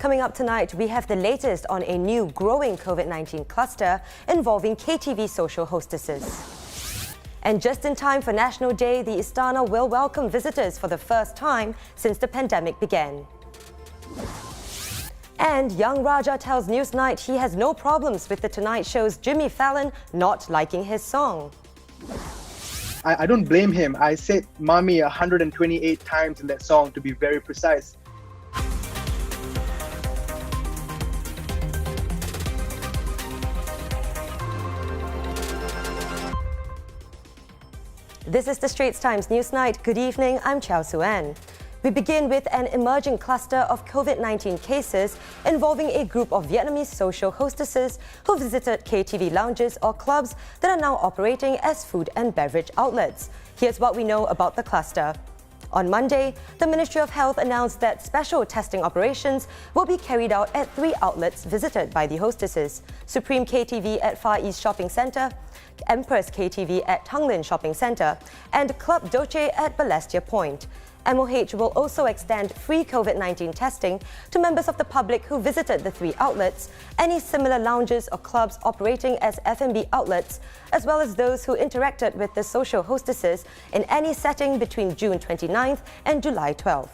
Coming up tonight, we have the latest on a new growing COVID-19 cluster involving KTV social hostesses. And just in time for National Day, the Istana will welcome visitors for the first time since the pandemic began. And Youngraja tells Newsnight he has no problems with The Tonight Show's Jimmy Fallon not liking his song. I don't blame him. I said "mommy" 128 times in that song, to be very precise. This is the Straits Times Newsnight. Good evening, I'm Chow Suen. We begin with an emerging cluster of COVID-19 cases involving a group of Vietnamese social hostesses who visited KTV lounges or clubs that are now operating as food and beverage outlets. Here's what we know about the cluster. On Monday, the Ministry of Health announced that special testing operations will be carried out at 3 outlets visited by the hostesses: Supreme KTV at Far East Shopping Centre, Empress KTV at Tanglin Shopping Centre, and Club Doce at Balestier Point. MOH will also extend free COVID-19 testing to members of the public who visited the 3 outlets, any similar lounges or clubs operating as F&B outlets, as well as those who interacted with the social hostesses in any setting between June 29th and July 12th.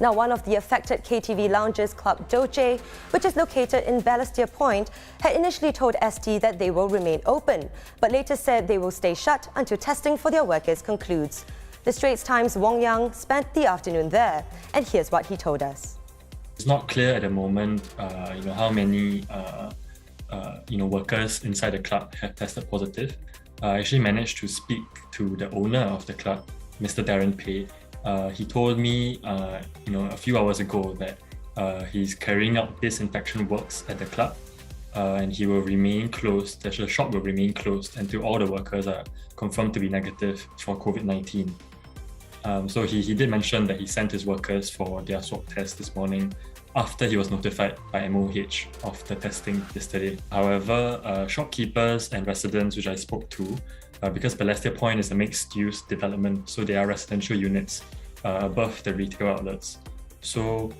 Now, one of the affected KTV lounges, Club Doce, which is located in Balestier Point, had initially told ST that they will remain open, but later said they will stay shut until testing for their workers concludes. The Straits Times' Wong Yang spent the afternoon there, and here's what he told us. It's not clear at the moment, how many workers inside the club have tested positive. I actually managed to speak to the owner of the club, Mr. Darren Pei. He told me, a few hours ago that he's carrying out disinfection works at the club, and he will remain closed. The shop will remain closed until all the workers are confirmed to be negative for COVID-19. So he did mention that he sent his workers for their swab test this morning after he was notified by MOH of the testing yesterday. However, shopkeepers and residents which I spoke to, because Balestier Point is a mixed-use development, so there are residential units above the retail outlets. So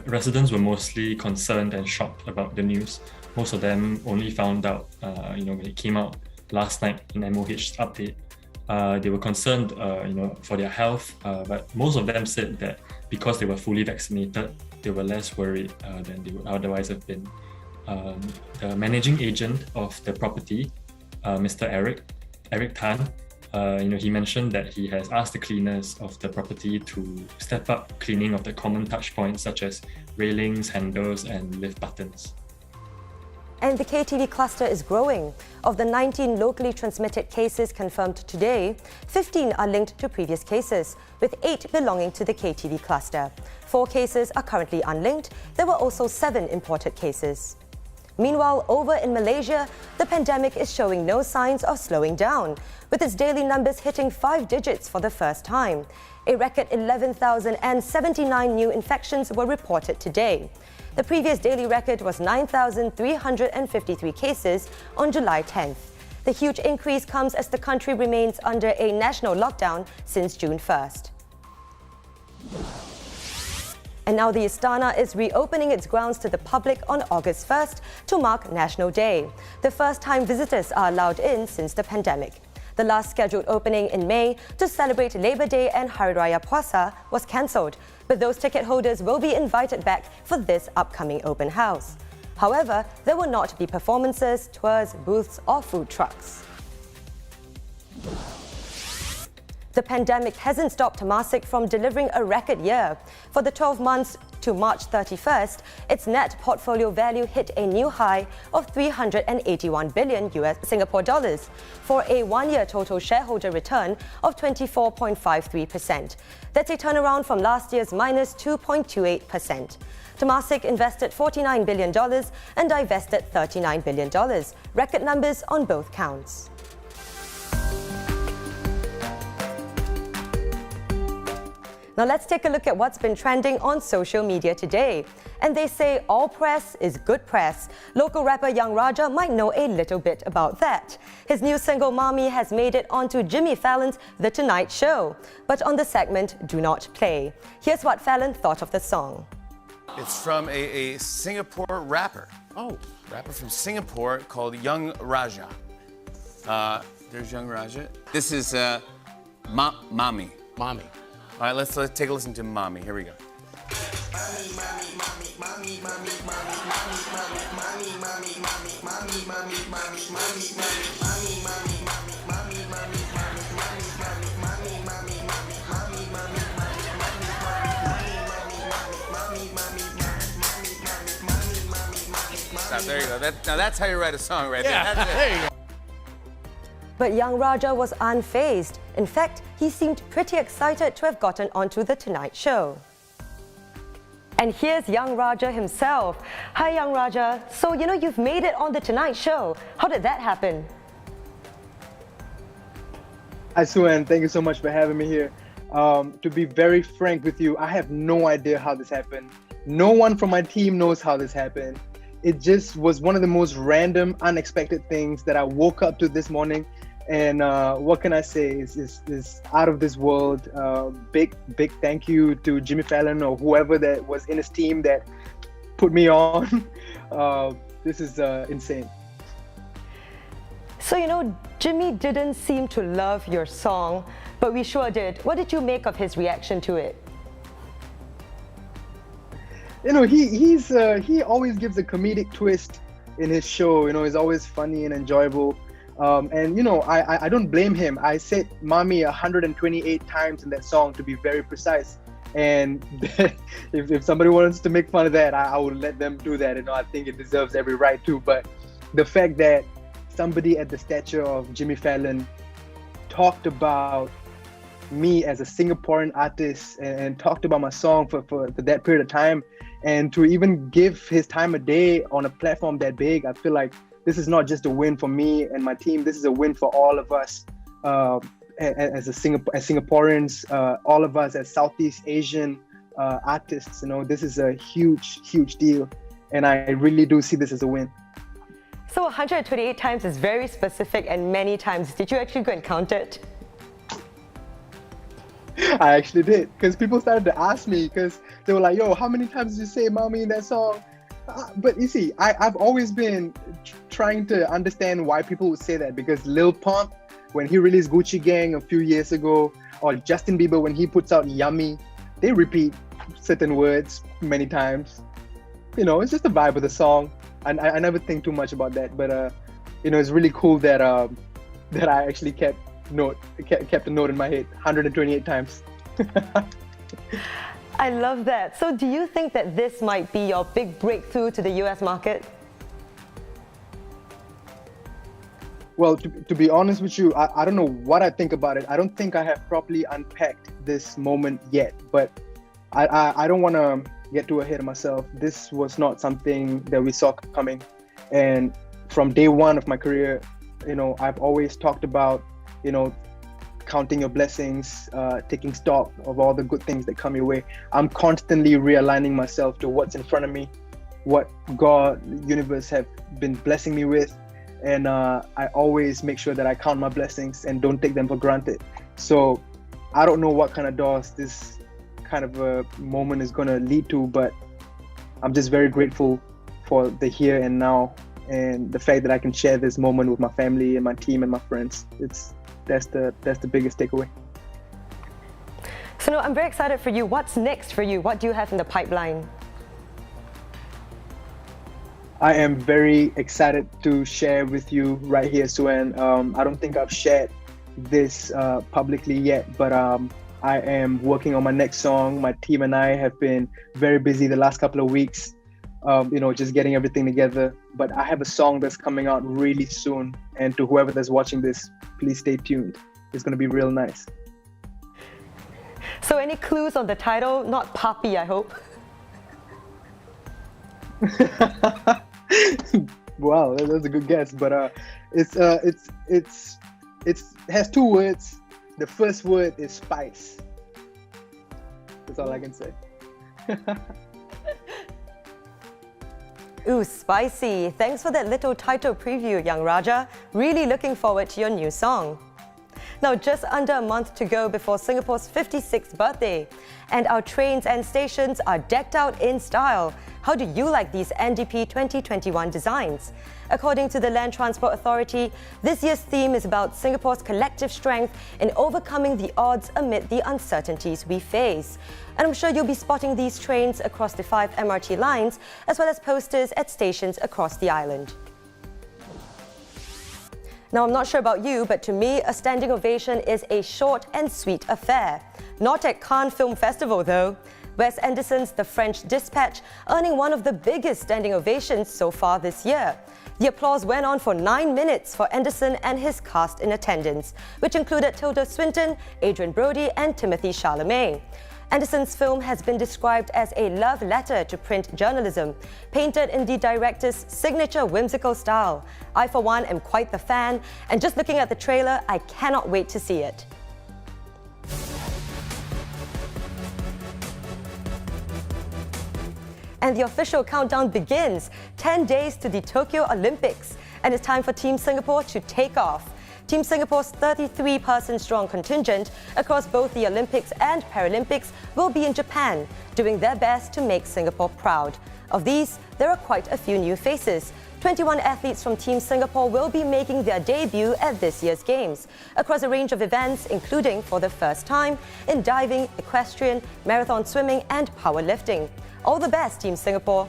residents were mostly concerned and shocked about the news. Most of them only found out, when it came out last night in MOH's update. They were concerned, for their health, but most of them said that because they were fully vaccinated, they were less worried than they would otherwise have been. The managing agent of the property, Mr. Eric Tan, he mentioned that he has asked the cleaners of the property to step up cleaning of the common touch points such as railings, handles, and lift buttons. And the KTV cluster is growing. Of the 19 locally transmitted cases confirmed today, 15 are linked to previous cases, with 8 belonging to the KTV cluster. 4 cases are currently unlinked. There were also 7 imported cases. Meanwhile, over in Malaysia, the pandemic is showing no signs of slowing down, with its daily numbers hitting 5 digits for the first time. A record 11,079 new infections were reported today. The previous daily record was 9,353 cases on July 10th. The huge increase comes as the country remains under a national lockdown since June 1st. And now the Istana is reopening its grounds to the public on August 1st to mark National Day. The first time visitors are allowed in since the pandemic. The last scheduled opening in May to celebrate Labor Day and Hari Raya Puasa was cancelled, but those ticket holders will be invited back for this upcoming open house. However, there will not be performances, tours, booths or food trucks. The pandemic hasn't stopped MISC from delivering a record year. For the 12 months to March 31st, its net portfolio value hit a new high of 381 billion Singapore dollars for a one-year total shareholder return of 24.53%. That's a turnaround from last year's minus 2.28%. Temasek invested $49 billion and divested $39 billion, record numbers on both counts. Now let's take a look at what's been trending on social media today. And they say all press is good press. Local rapper Youngraja might know a little bit about that. His new single Mommy has made it onto Jimmy Fallon's The Tonight Show. But on the segment Do Not Play. Here's what Fallon thought of the song. It's from a Singapore rapper. Oh. Rapper from Singapore called Youngraja. There's Youngraja. This is Mommy. Mommy. All right, let's take a listen to Mommy. Here we go. Stop, there you go. Now that's how you write a song right there. That's it. There you go. But Youngraja was unfazed. In fact, he seemed pretty excited to have gotten onto The Tonight Show. And here's Youngraja himself. Hi, Youngraja. So, you've made it on The Tonight Show. How did that happen? Hi, Suan. Thank you so much for having me here. To be very frank with you, I have no idea how this happened. No one from my team knows how this happened. It just was one of the most random, unexpected things that I woke up to this morning. And what can I say? Is out of this world. Big thank you to Jimmy Fallon or whoever that was in his team that put me on. This is insane. So, Jimmy didn't seem to love your song, but we sure did. What did you make of his reaction to it? He always gives a comedic twist in his show. He's always funny and enjoyable. I don't blame him. I said "mommy" 128 times in that song, to be very precise. And if somebody wants to make fun of that, I will let them do that. I think it deserves every right to. But the fact that somebody at the stature of Jimmy Fallon talked about me as a Singaporean artist and talked about my song for that period of time, and to even give his time of day on a platform that big, I feel like this is not just a win for me and my team. This is a win for all of us as Singaporeans, all of us as Southeast Asian artists. This is a huge deal, and I really do see this as a win. So 128 times is very specific and many times. Did you actually go and count it? I actually did, because people started to ask me, because they were like, yo, how many times did you say "mommy" in that song? But you see, I've always been trying to understand why people would say that, because Lil Pump, when he released Gucci Gang a few years ago, or Justin Bieber when he puts out Yummy, they repeat certain words many times. It's just the vibe of the song. And I never think too much about that, but it's really cool that that I actually kept a note in my head 128 times. I love that. So do you think that this might be your big breakthrough to the US market? Well, to be honest with you, I don't know what I think about it. I don't think I have properly unpacked this moment yet, but I don't want to get too ahead of myself. This was not something that we saw coming. And from day one of my career, I've always talked about, counting your blessings, taking stock of all the good things that come your way. I'm constantly realigning myself to what's in front of me, what God, universe have been blessing me with. And I always make sure that I count my blessings and don't take them for granted. So I don't know what kind of doors this kind of a moment is going to lead to, but I'm just very grateful for the here and now, and the fact that I can share this moment with my family and my team and my friends. That's the biggest takeaway. So I'm very excited for you. What's next for you? What do you have in the pipeline? I am very excited to share with you right here, Suan. I don't think I've shared this publicly yet, but I am working on my next song. My team and I have been very busy the last couple of weeks, just getting everything together. But I have a song that's coming out really soon. And to whoever that's watching this, please stay tuned. It's going to be real nice. So any clues on the title? Not Papi, I hope. Wow, that's a good guess. But it has two words. The first word is spice. That's all I can say. Ooh, spicy. Thanks for that little title preview, Youngraja. Really looking forward to your new song. Now, just under a month to go before Singapore's 56th birthday. And our trains and stations are decked out in style. How do you like these NDP 2021 designs? According to the Land Transport Authority, this year's theme is about Singapore's collective strength in overcoming the odds amid the uncertainties we face. And I'm sure you'll be spotting these trains across the 5 MRT lines, as well as posters at stations across the island. Now, I'm not sure about you, but to me, a standing ovation is a short and sweet affair. Not at Cannes Film Festival, though. Wes Anderson's The French Dispatch earning one of the biggest standing ovations so far this year. The applause went on for 9 minutes for Anderson and his cast in attendance, which included Tilda Swinton, Adrian Brody and Timothée Chalamet. Anderson's film has been described as a love letter to print journalism, painted in the director's signature whimsical style. I, for one, am quite the fan, and just looking at the trailer, I cannot wait to see it. And the official countdown begins. 10 days to the Tokyo Olympics. And it's time for Team Singapore to take off. Team Singapore's 33-person strong contingent across both the Olympics and Paralympics will be in Japan, doing their best to make Singapore proud. Of these, there are quite a few new faces. 21 athletes from Team Singapore will be making their debut at this year's Games, across a range of events, including, for the first time, in diving, equestrian, marathon swimming and powerlifting. All the best, Team Singapore.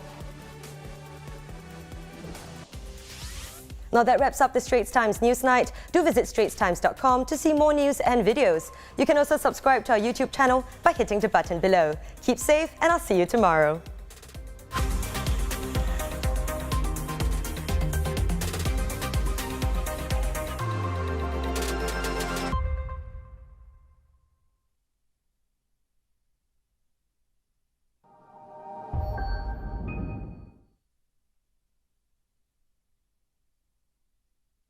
Now that wraps up the Straits Times Newsnight. Do visit straitstimes.com to see more news and videos. You can also subscribe to our YouTube channel by hitting the button below. Keep safe, and I'll see you tomorrow.